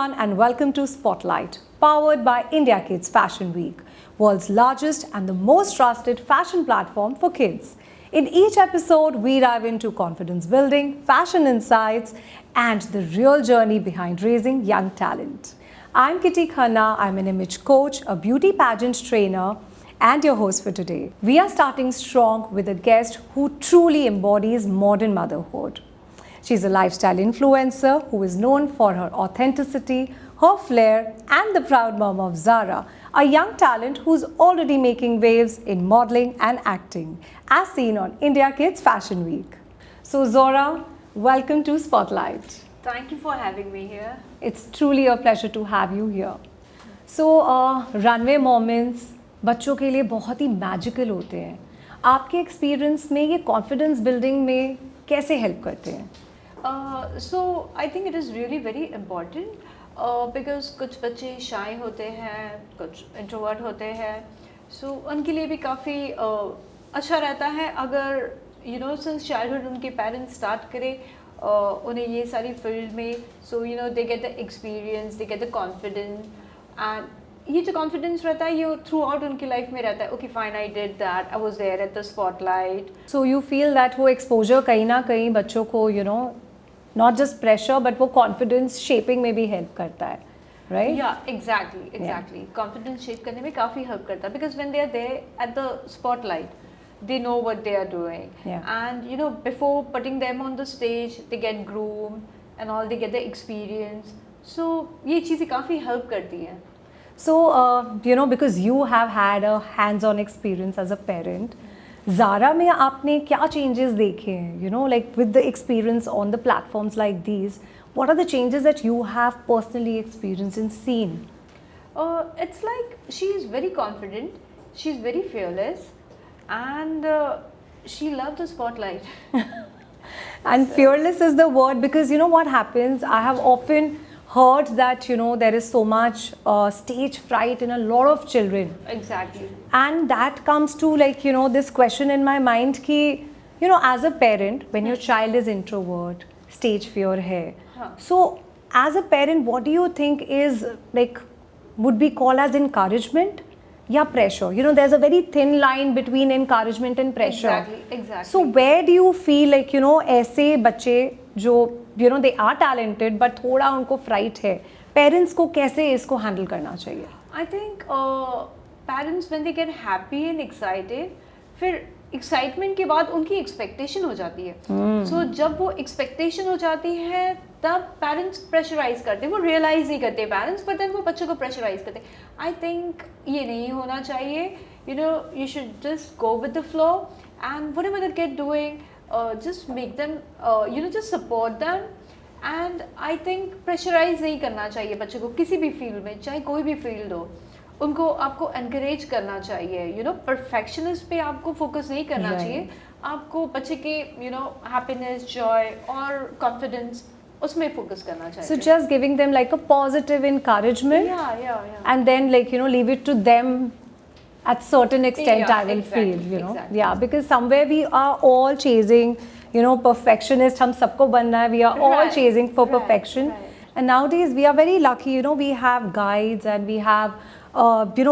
everyone and welcome to Spotlight, powered by India Kids Fashion Week, world's largest and the most trusted fashion platform for kids. In each episode, we dive into confidence building, fashion insights, and the real journey behind raising young talent. I'm Kitty Khanna, I'm an image coach, a beauty pageant trainer, and your host for today. We are starting strong with a guest who truly embodies modern motherhood. She's a lifestyle influencer who is known for her authenticity, her flair, and the proud mom of Zara, a young talent who's already making waves in modeling and acting, as seen on India Kids Fashion Week. So Zora, welcome to Spotlight. Thank you for having me here. It's truly a pleasure to have you here. So runway moments बच्चों के लिए बहुत ही magical होते हैं. आपके experience में ये confidence building में कैसे हेल्प करते हैं? So I think it is really very important because कुछ बच्चे शाय होते हैं, कुछ इंट्रोवर्ट होते हैं, so उनके लिए भी काफ़ी अच्छा रहता है अगर since childhood उनके पेरेंट्स स्टार्ट करें उन्हें ये सारी फील्ड में, so they get the experience, they get the confidence, and ये जो कॉन्फिडेंस रहता है ये थ्रू आउट उनकी लाइफ में रहता है. Okay fine, I did that, I was there at the spotlight. So you feel that वो एक्सपोजर कहीं ना कहीं बच्चों को नॉट जस्ट प्रेशर बट वो कॉन्फिडेंस शेपिंग में भी हेल्प करता है, राइट? या एग्जैक्टली कॉन्फिडेंस शेप करने में काफ़ी हेल्प करता है because when they are there at the spotlight they know what they are doing. And before putting them on the stage they get groomed and all, they get the experience, so ये चीज़ें काफ़ी help करती हैं. So, because you have had a hands-on experience as a parent, Zara में आपने क्या changes देखे हैं? Like with the experience on the platforms like these, what are the changes that you have personally experienced and seen? It's like she is very confident, she's very fearless, and she loves the spotlight. And fearless is the word because what happens, I have often heard that there is so much stage fright in a lot of children. Exactly. And that comes to this question in my mind ki as a parent, when your child is introvert, stage fear hai. So as a parent, what do you think is would be called as encouragement या pressure? There's a very thin line between encouragement and pressure. Exactly. So where do you feel ऐसे बच्चे जो they are talented but थोड़ा उनको fright है, parents को कैसे इसको handle करना चाहिए? I think parents when they get happy and excited, फिर excitement के बाद उनकी expectation हो जाती है. So जब वो expectation हो जाती है तब parents pressurize करते हैं, वो realize नहीं करते parents, but then वो बच्चों को pressurize करते हैं. I think ये नहीं होना चाहिए. You should just go with the flow and whatever they get doing, just make them, just support them. And I think pressurize नहीं करना चाहिए बच्चों को किसी भी फील्ड में, चाहे कोई भी फील्ड हो. उनको आपको encourage करना चाहिए. Perfectionist पे आपको focus नहीं करना चाहिए. आपको बच्चे के happiness, joy और confidence उसमें focus करना चाहिए. So just giving them like a positive encouragement. Yeah. And then leave it to them at certain extent. I will feel. Exactly. Yeah, because somewhere we are all chasing perfectionist. हम सबको बनना है. We are all chasing for perfection. And nowadays we are very lucky. We have guides and we have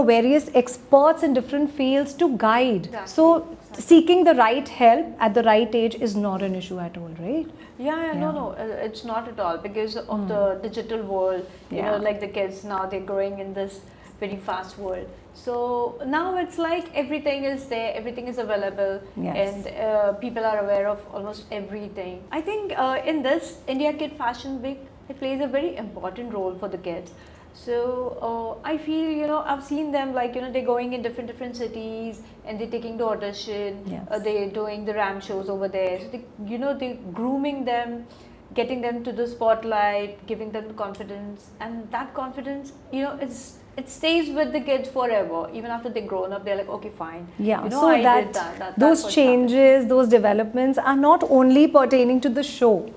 various experts in different fields to guide. Exactly. So seeking the right help at the right age is not an issue at all, right? Yeah. No, it's not at all because of the digital world. Like the kids now, they're growing in this very fast world. So now it's like everything is there, everything is available, and people are aware of almost everything. I think in this India Kid Fashion Week, it plays a very important role for the kids. So I feel I've seen them they're going in different cities and they're taking the audition. They're doing the ramp shows over there. So they're grooming them, getting them to the spotlight, giving them the confidence, and that confidence it stays with the kids forever. Even after they're grown up, they're like, okay, fine. Yeah. So I did that. Those changes, those developments are not only pertaining to the show.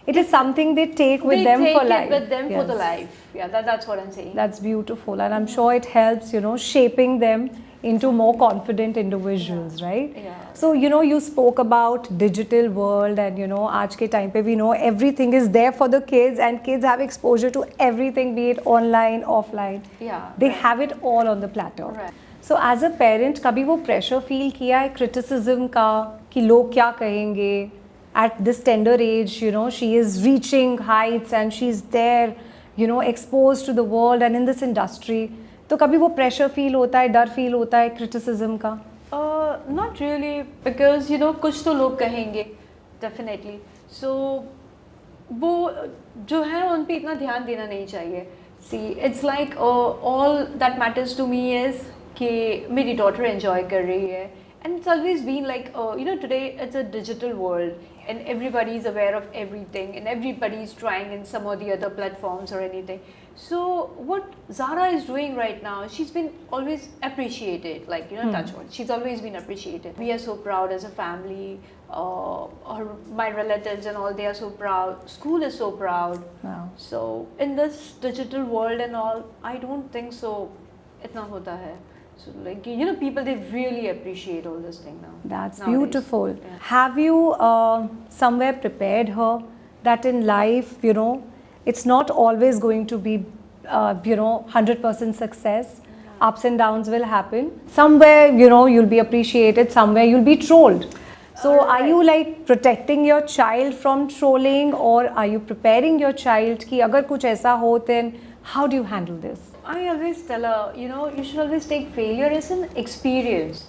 It is something they take with them for life. With them for the life. Yeah, that's what I'm saying. That's beautiful, and I'm sure it helps, shaping them into more confident individuals, right? Yeah. So, you know, you spoke about digital world and, you know, aaj ke time pe we know everything is there for the kids and kids have exposure to everything, be it online, offline. Yeah, They right. have it all on the platter. Right. So as a parent, कभी वो pressure feel किया है criticism का कि लोग क्या कहेंगे? At this tender age, you know, she is reaching heights and she's there, you know, exposed to the world and in this industry. तो कभी वो pressure feel होता है, डर feel होता है criticism का? Not really, because you know कुछ तो लोग कहेंगे definitely. So वो जो है उन पे इतना ध्यान देना नहीं चाहिए. See, it's like all that matters to me is कि मेरी daughter enjoy कर रही है. And it's always been like, you know, today it's a digital world and everybody is aware of everything and everybody is trying in some or the other platforms or anything. So what Zara is doing right now, she's been always appreciated, like, you know, touch wood. She's always been appreciated. We are so proud as a family. My relatives and all, they are so proud. School is so proud. Wow. So in this digital world and all, I don't think so itna hota hai. So like, you know, people, they really appreciate all this thing now. That's nowadays. beautiful. Yeah. Have you somewhere prepared her that in life, you know, it's not always going to be, you know, 100% success. Ups and downs will happen. Somewhere, you know, you'll be appreciated. Somewhere you'll be trolled. So are you like protecting your child from trolling, or are you preparing your child कि अगर कुछ ऐसा हो, then how do you handle this? I always tell her, you know, you should always take failure as an experience.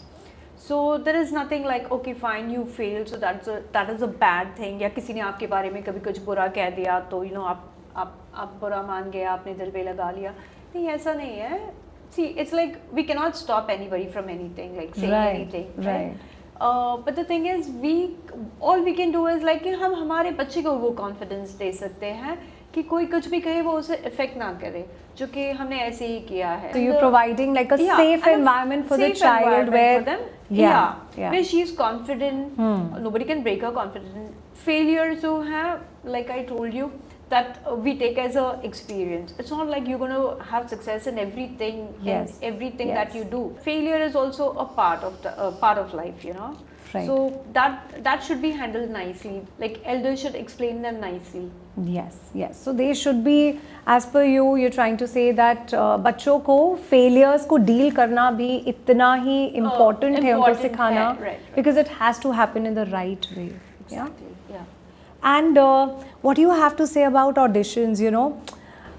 So there is nothing like, okay, fine, you failed, so that is a bad thing. या किसी ने आपके बारे में कभी कुछ बुरा कह दिया, तो you know आप बुरा मान गए, आपने दिल पे लगा लिया. नहीं, ऐसा नहीं है. See, it's like we cannot stop anybody from anything, like saying anything. Right. But the thing is, all we can do is like कि हम हमारे बच्चे को वो confidence दे सकते हैं कि कोई कुछ भी कहे वो उसे affect ना करे, जो कि हमने ऐसे ही किया है. So you're providing like a safe environment for the child where, where she's confident. Nobody can break her confidence. Failure जो है, like I told you, that we take as a experience. It's not like you're going to have success in everything. Yes. In everything Yes. that you do. Failure is also a part of life, you know. Right. So that should be handled nicely. Like elders should explain them nicely. Yes. So they should be, as per you, you're trying to say that बच्चों को failures को deal करना भी इतना ही important है उनको सिखाना, right. because it has to happen in the right way. Exactly. Yeah. And what do you have to say about auditions? You know,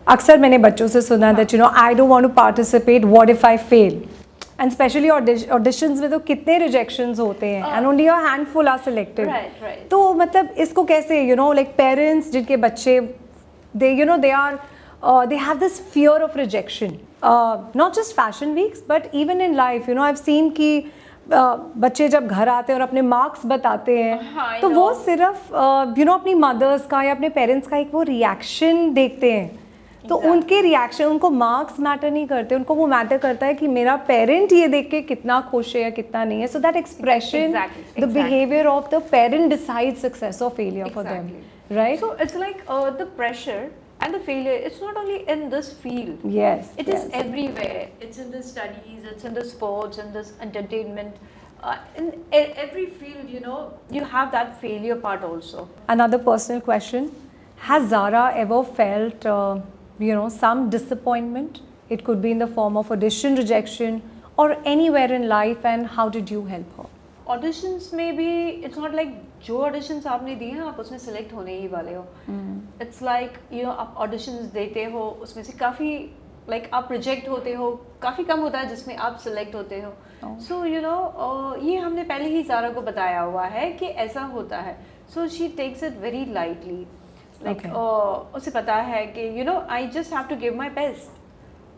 अक्सर मैंने बच्चों से सुना that, you know, I don't want to participate. What if I fail? And especially auditions में तो कितने rejections होते हैं, and only a handful are selected. Right. तो मतलब इसको कैसे, you know, like parents जिनके बच्चे, they, you know, they have this fear of rejection. Not just fashion weeks, but even in life, you know, I've seen कि बच्चे जब घर आते हैं और अपने मार्क्स बताते हैं, तो वो सिर्फ यू नो अपनी मदर्स का या अपने पेरेंट्स का एक वो रिएक्शन देखते हैं. तो उनके रिएक्शन, उनको मार्क्स मैटर नहीं करते, उनको वो मैटर करता है कि मेरा पेरेंट ये देख के कितना खुश है या कितना नहीं है. So that expression, the behaviour of the parent decide success और failure for them, right? So it's like the pressure and the failure, it's not only in this field. Yes. It is everywhere. It's in the studies, it's in the sports, in this entertainment. In every field, you know, you have that failure part also. Another personal question. Has Zara ever felt, you know, some disappointment? It could be in the form of audition rejection or anywhere in life, and how did you help her? Auditions में भी it's not like जो auditions आपने दिए हैं आप उसमें select होने ही वाले हो. It's like, you know, आप auditions देते हो, उसमें से काफ़ी like आप reject होते हो, काफ़ी कम होता है जिसमें आप select होते हो. So you know, ये हमने पहले ही ज़ारा को बताया हुआ है कि ऐसा होता है. So she takes it very lightly. Like उसे पता है कि you know, I just have to give my best.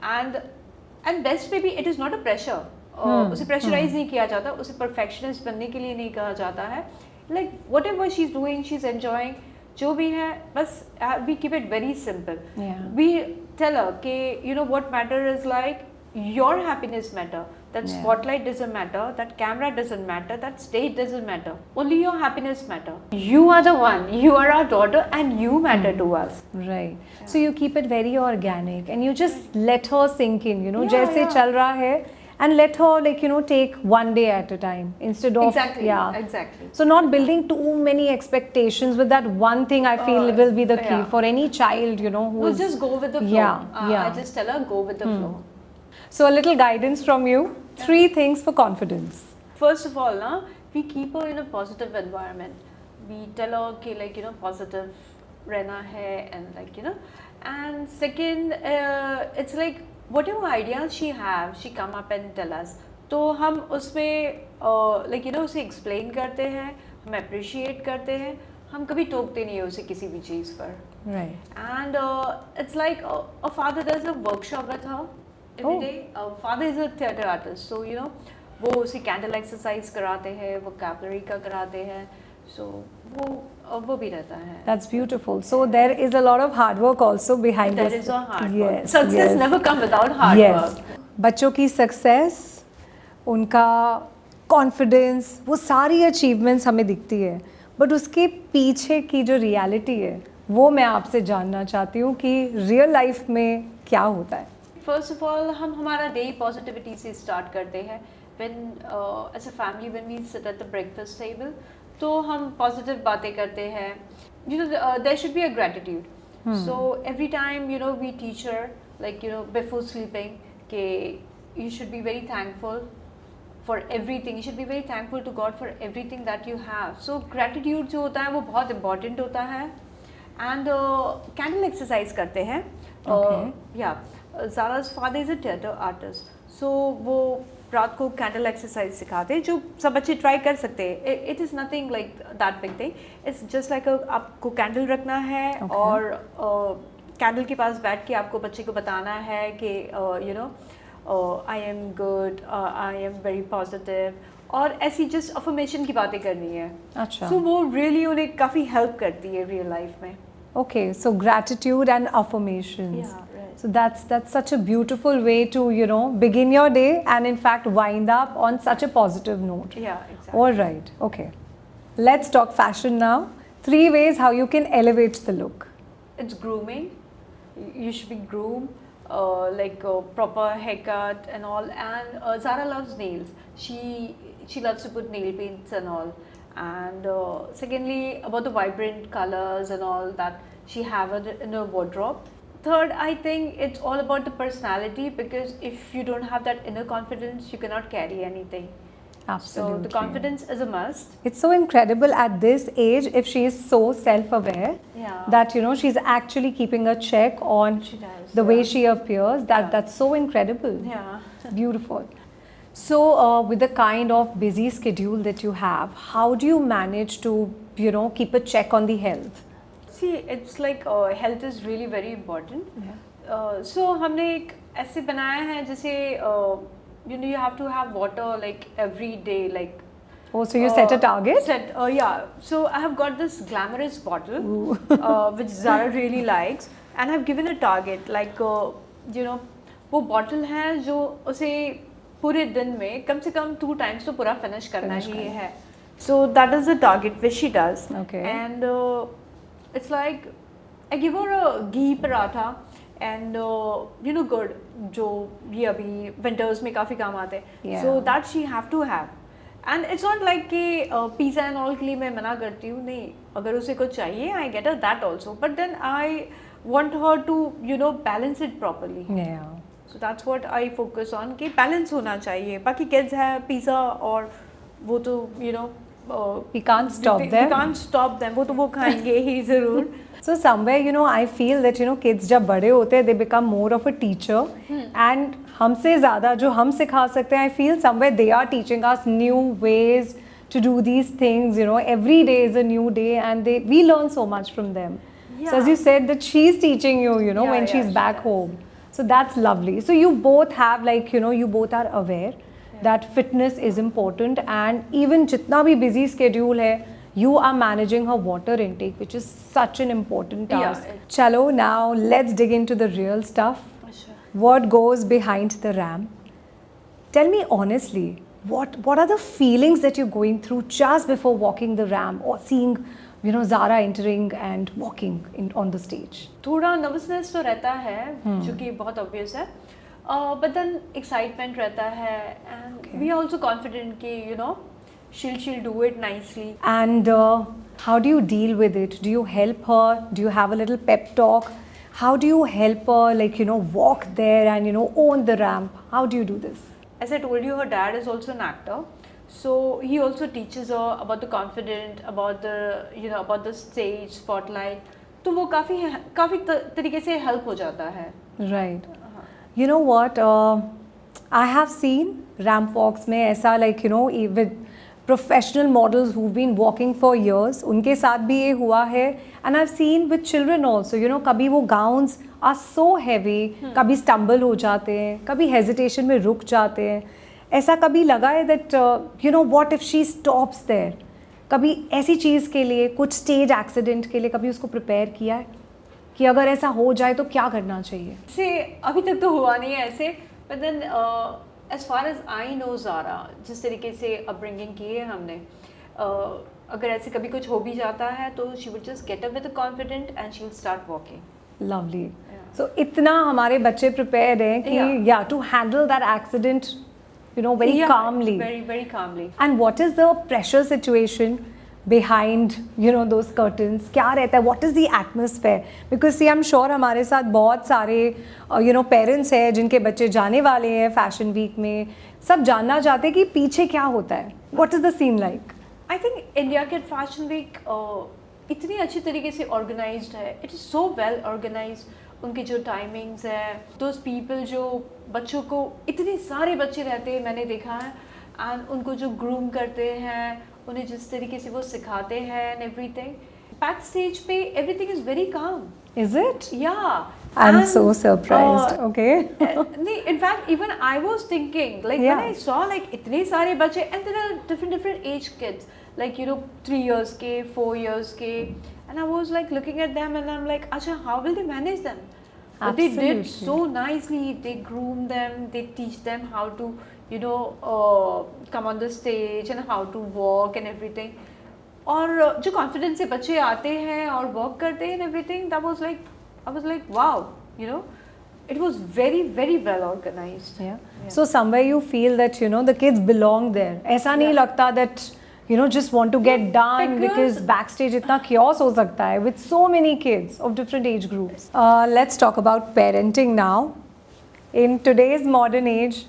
And best पे भी it is not a pressure. उसे प्रेशराइज नहीं किया जाता, उसे परफेक्शनिस्ट बनने के लिए नहीं कहा जाता है. Like whatever she is doing, she is enjoying, जो भी है बस we keep it very simple. We tell her कि you know what matter is like your happiness matter. That spotlight doesn't matter, that camera doesn't matter, that stage doesn't matter. Only your happiness matter. You are the one, you are our daughter and you matter to us. Right. So you keep it very organic and you just let her sink in, you know, जैसे चल रहा है, and let her take one day at a time instead of Exactly. So not building too many expectations with that one thing. I feel will be the key for any child, who We'll just go with the flow. I just tell her go with the flow. So a little guidance from you. 3 things for confidence. First of all, we keep her in a positive environment. We tell her कि positive रहना है, and and second, it's like whatever ideas she have, she come up and tell us. तो हम उसमें उसे explain करते हैं, हम अप्रिशिएट करते हैं, हम कभी टोकते नहीं है उसे किसी भी चीज़ पर. Right. And it's like a father does a workshop with her every day. Father is a theatre artist, so वो उसे कैंडल एक्सरसाइज कराते हैं, वो कैपलरी का कराते हैं, so वो भी रहता है. That's beautiful. So there is a lot of hard work also behind this. There is a hard work. Success never come without hard work. बच्चों की सक्सेस, उनका कॉन्फिडेंस, वो सारी अचीवमेंट्स हमें दिखती है, बट उसके पीछे की जो रियलिटी है वो मैं आपसे जानना चाहती हूँ कि रियल लाइफ में क्या होता है. फर्स्ट ऑफ ऑल हम हमारा डे पॉजिटिविटी से स्टार्ट करते हैं. When as a family when we sit at the breakfast table, तो हम पॉजिटिव बातें करते हैं. There should be a gratitude. So every time we teach her before sleeping कि you should be very thankful for everything. You should be very thankful to God for everything that you have. So gratitude जो होता है वो बहुत important होता है. And candle exercise करते हैं. Zara's father is a theatre artist. So वो रात को कैंडल एक्सरसाइज सिखाते हैं जो सब बच्चे ट्राई कर सकते हैं. It is nothing like that big thing. It's just like आपको कैंडल रखना है और कैंडल के पास बैठ के आपको बच्चे को बताना है कि I am good, I am very positive, और ऐसी जस्ट अफर्मेशन की बातें करनी है. अच्छा. सो वो रियली उन्हें काफ़ी हेल्प करती है रियल लाइफ में. Okay, so gratitude and affirmations. Yeah, right. So that's such a beautiful way to begin your day and in fact wind up on such a positive note. Yeah, exactly. All right. Okay. Let's talk fashion now. 3 ways how you can elevate the look. It's grooming. You should be groomed, proper haircut and all. And Zara loves nails. She loves to put nail paints and all. And secondly, about the vibrant colors and all that she have in her wardrobe. Third, I think it's all about the personality, because if you don't have that inner confidence, you cannot carry anything. Absolutely. So the confidence is a must. It's so incredible at this age if she is so self-aware that she's actually keeping a check on the way she appears. That's so incredible. Yeah. Beautiful. So with the kind of busy schedule that you have, how do you manage to keep a check on the health? See, it's like health is really very important. So हमने एक ऐसे बनाया है जैसे you have to have water like every day, like. Oh, so you set a target? Yeah. So I have got this glamorous bottle, which Zara really likes, and I've given a target. Like वो bottle है जो उसे पूरे दिन में कम से कम 2 times तो पूरा फिनिश करना ही है. So that is the target which she does. Okay. And it's like I give her a ghee paratha and good जो ये अभी winters में काफ़ी काम आते हैं. So that she have to have. And it's not like कि pizza and all के लिए मैं मना करती हूँ. नहीं, अगर उसे कुछ चाहिए I get her that also. But then I want her to balance it properly. Yeah. So that's what I focus on कि balance होना चाहिए. बाकी kids है pizza और वो तो we can't stop them. We can't stop them. वो तो वो खाएंगे ही ज़रूर. So somewhere I feel that kids जब बड़े होते हैं they become more of a teacher. And हमसे ज़्यादा जो हम सिखा सकते हैं, I feel somewhere they are teaching us new ways to do these things. Every day is a new day and we learn so much from them. Yeah. So as you said that she's teaching you, when she's back home. So that's lovely. So you both have you both are aware that fitness is important, and even jitna bhi busy schedule hai, you are managing her water intake, which is such an important task. Chalo, now let's dig into the real stuff. Sure. What goes behind the ramp? Tell me honestly, what are the feelings that you're going through just before walking the ramp or seeing Zara entering and walking on the stage? थोड़ा nervousness तो रहता है, जो कि बहुत obvious है. But then excitement रहता है and we are also confident कि you know she'll do it nicely. And how do you deal with it? Do you help her? Do you have a little pep talk? How do you help her, like, walk there and, own the ramp? How do you do this? As I told you, her dad is also an actor. So he also teaches her about the confident, about the, about the stage, spotlight. तो वो काफ़ी तरीके से help हो जाता है. Right. You know what? I have seen ramp walks में ऐसा, like, with professional models who've been walking for years, उनके साथ भी ये हुआ है. And I've seen with children also, कभी वो gowns are so heavy, कभी stumble हो जाते हैं, कभी hesitation में रुक जाते हैं. ऐसा कभी लगा है that, what if she stops there? कभी ऐसी चीज़ के लिए, कुछ stage accident के लिए कभी उसको prepare किया है कि अगर ऐसा हो जाए तो क्या करना चाहिए? से अभी तक तो हुआ नहीं है ऐसे, but then as far as I know, Zaara जिस तरीके से अपब्रिंगिंग की है हमने, अगर ऐसे कभी कुछ हो भी जाता है तो she would just get up with a confident and she'll start walking. Lovely. So इतना हमारे बच्चे prepared हैं कि to handle that accident, very calmly. Very, very calmly. And what is the pressure situation behind, those curtains? क्या रहता है? What is the atmosphere? Because see, I'm sure हमारे साथ बहुत सारे, parents हैं जिनके बच्चे जाने वाले हैं fashion week में. सब जानना चाहते हैं कि पीछे क्या होता है. What is the scene like? I think India Kid Fashion Week इतनी अच्छी तरीके से organized है. It is so well organized. उनकी जो टाइमिंग्स है, those people जो बच्चों को, इतने सारे बच्चे रहते हैं मैंने देखा है, and उनको जो ग्रूम करते हैं, उन्हें जिस तरीके से वो सिखाते हैं and everything. Backstage पे everything is very calm. Is it? Yeah. I'm so surprised. Okay. In fact, even I was thinking, like when I saw like इतने सारे बच्चे, and there are different age kids, like 3 years के, 4 years के, and I was like looking at them and I'm like, Acha, how will they manage them? But they did so nicely. They groom them. They teach them how to, come on the stage and how to walk and everything. और जो confidence से बच्चे आते हैं और walk करते हैं and everything, I was like, wow, it was very, very well organized. Yeah. So somewhere you feel that, the kids belong there. ऐसा नहीं लगता that, just want to get done because backstage इतना chaos हो सकता है with so many kids of different age groups. Let's talk about parenting now. In today's modern age,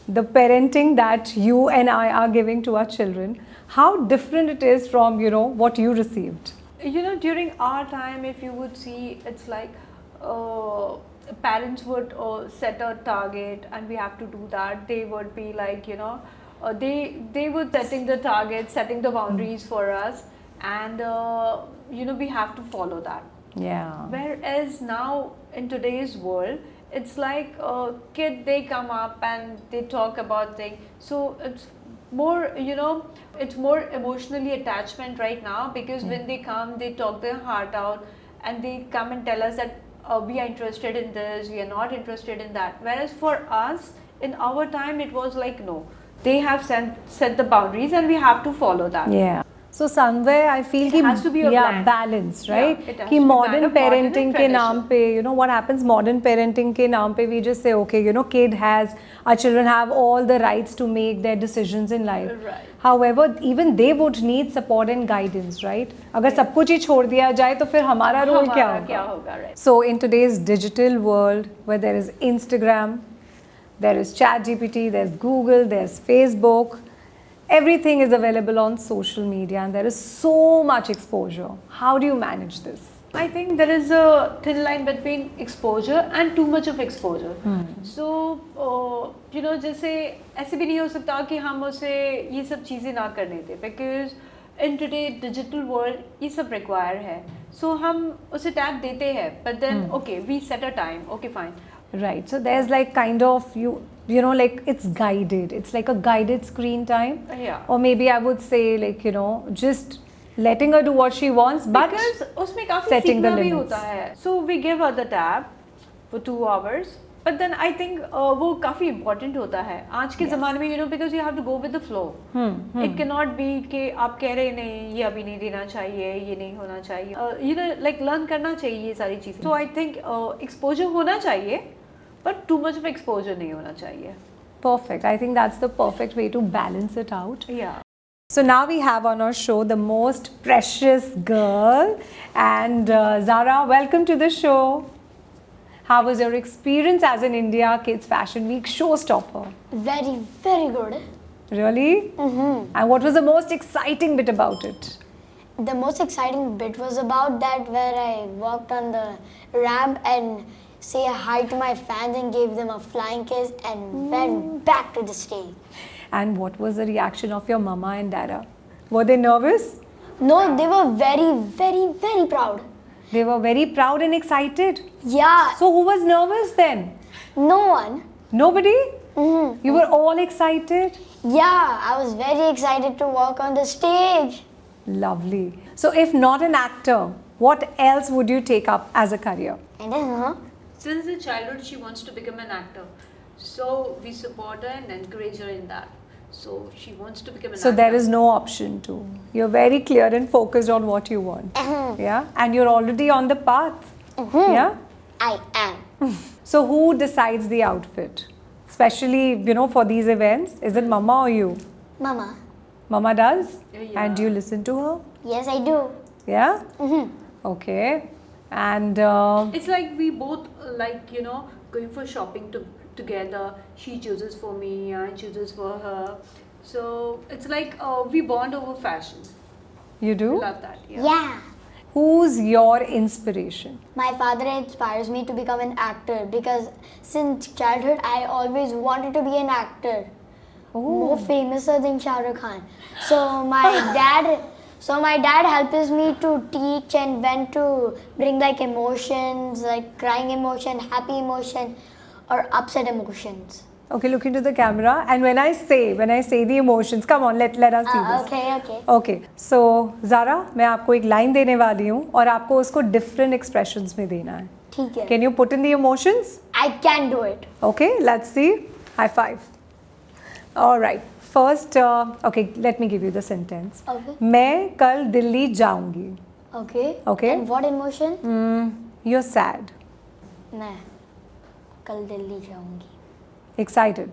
the parenting that you and I are giving to our children, how different it is from, what you received? During our time, if you would see, it's like parents would set a target and we have to do that. They would be like, they would setting the targets, setting the boundaries for us, and we have to follow that. Yeah. Whereas now in today's world, it's like kid, they come up and they talk about things. So it's more, it's more emotionally attachment right now, because when they come, they talk their heart out and they come and tell us that we are interested in this, we are not interested in that. Whereas for us, in our time, it was like, no, they have set the boundaries and we have to follow that. Yeah. So somewhere I feel it has to be a balance, right? Yeah, कि modern parenting के नाम पे, what happens, modern parenting के नाम पे we just say, okay, our children have all the rights to make their decisions in life. Right. However, even they would need support and guidance, right? अगर सब कुछ ही छोड़ दिया जाए तो फिर हमारा role क्या होगा? Right. So in today's digital world, where there is Instagram, there is ChatGPT, there's Google, there's Facebook, everything is available on social media and there is so much exposure. How do you manage this? I think there is a thin line between exposure and too much of exposure. So, जैसे ऐसे भी नहीं हो सकता कि हम उसे ये सब चीज़ें ना करने दें, because in today digital world ये सब require है. So हम उसे tag देते हैं, but then okay, we set a time. Okay, fine. Right. So there's like kind of like it's guided. It's like a guided screen time. Yeah. Or maybe I would say like, just letting her do what she wants, but because उसमें काफी setting the सीखना भी limits. होता है. So we give her the tab for 2 hours. But then I think वो काफी important होता है आज के ज़माने में, because you have to go with the flow. It cannot be कि आप कह रहे नहीं, ये अभी नहीं देना चाहिए, ये नहीं होना चाहिए. Like learn करना चाहिए ये सारी चीज़ें. So I think exposure होना चाहिए, but too much of exposure नहीं होना चाहिए. Perfect. I think that's the perfect way to balance it out. Yeah. So now we have on our show the most precious girl, and Zara, welcome to the show. How was your experience as an India Kids Fashion Week showstopper? Very, very good. Really? And what was the most exciting bit about it? The most exciting bit was about that where I walked on the ramp and say hi to my fans and gave them a flying kiss and went back to the stage. And what was the reaction of your mama and dada? Were they nervous? No, they were very, very, very proud. They were very proud and excited. Yeah, So who was nervous then? no one. Nobody? You were all excited? Yeah, I was very excited to walk on the stage. Lovely. So if not an actor, what else would you take up as a career? I don't know. Since the childhood, she wants to become an actor. So we support her and encourage her in that. So she wants to become an So actor. there is no option to. You're very clear and focused on what you want. Yeah? And you're already on the path. Yeah? I am. So who decides the outfit? Especially, for these events. Is it mama or you? Mama. Mama does? Yeah. And do you listen to her? Yes, I do. Yeah? Okay. And It's like we both going for shopping together. She chooses for me, I chooses for her. So it's like we bond over fashion. you do? Love that. Yeah. Yeah. Who's your inspiration? My father inspires me to become an actor because since childhood I always wanted to be an actor. More famouser than Shah Rukh Khan. So my dad helps me to teach and when to bring like emotions, like crying emotion, happy emotion or upset emotions. Okay, look into the camera. And when I say the emotions, come on, let us see this. Okay. Okay, so Zara, मैं आपको एक line देने वाली हूँ और आपको उसको different expressions में देना है. ठीक है. Can you put in the emotions? I can do it. Okay, let's see. High five. All right. First, okay, let me give you the sentence. Okay. मैं कल दिल्ली जाऊँगी. Okay. Okay. And what emotion? You're sad. मैं कल दिल्ली जाऊंगी. Excited.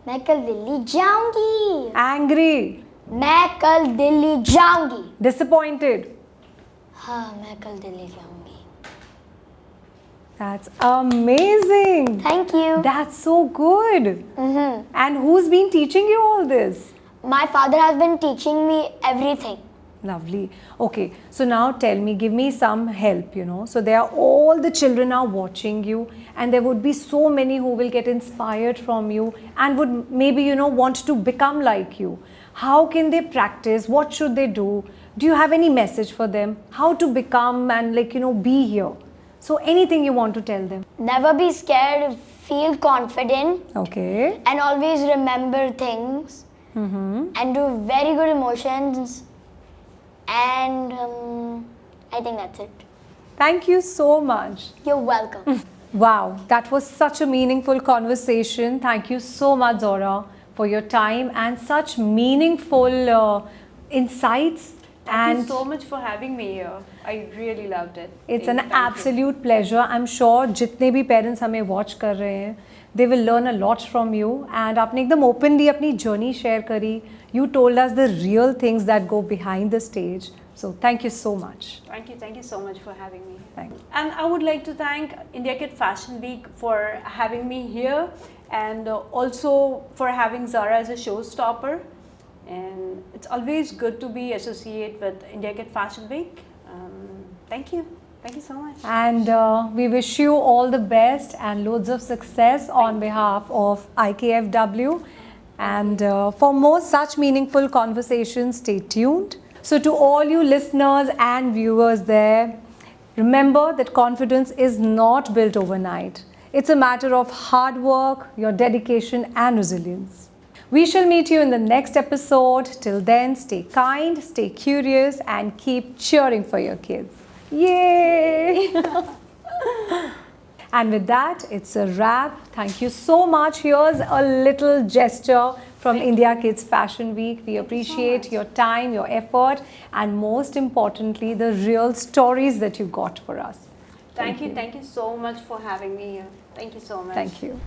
मैं कल दिल्ली जाऊंगी. Angry. मैं कल दिल्ली जाऊंगी. Disappointed. हाँ, मैं कल दिल्ली जाऊंगी. That's amazing. Thank you. That's so good. And who's been teaching you all this? My father has been teaching me everything. Lovely. Okay, so now tell me, give me some help, So there are all the children are watching you, and there would be so many who will get inspired from you and would maybe, want to become like you. How can they practice? What should they do? Do you have any message for them? How to become and be here? So anything you want to tell them? Never be scared, feel confident Okay. and always remember things and do very good emotions and I think that's it. Thank you so much. You're welcome. Wow, that was such a meaningful conversation. Thank you so much, Zora, for your time and such meaningful insights. Thank you so much for having me here. I really loved it. It's Thank an you. absolute pleasure. I'm sure जितने भी parents हमें watch कर रहे हैं, they will learn a lot from you. And आपने एकदम openly अपनी journey share करी. You told us the real things that go behind the stage. So thank you so much. Thank you so much for having me. Thank you. And I would like to thank India Kid Fashion Week for having me here and also for having Zara as a showstopper. And it's always good to be associated with India Kid Fashion Week. Thank you. Thank you so much. And we wish you all the best and loads of success on behalf of IKFW. And for more such meaningful conversations, stay tuned. So to all you listeners and viewers there, remember that confidence is not built overnight. It's a matter of hard work, your dedication and resilience. We shall meet you in the next episode. Till then, stay kind, stay curious and keep cheering for your kids. Yay! And with that, it's a wrap. Thank you so much. Here's a little gesture from India Kids Fashion Week. We appreciate your time, your effort, and most importantly, the real stories that you got for us. Thank you so much for having me here. Thank you so much. Thank you.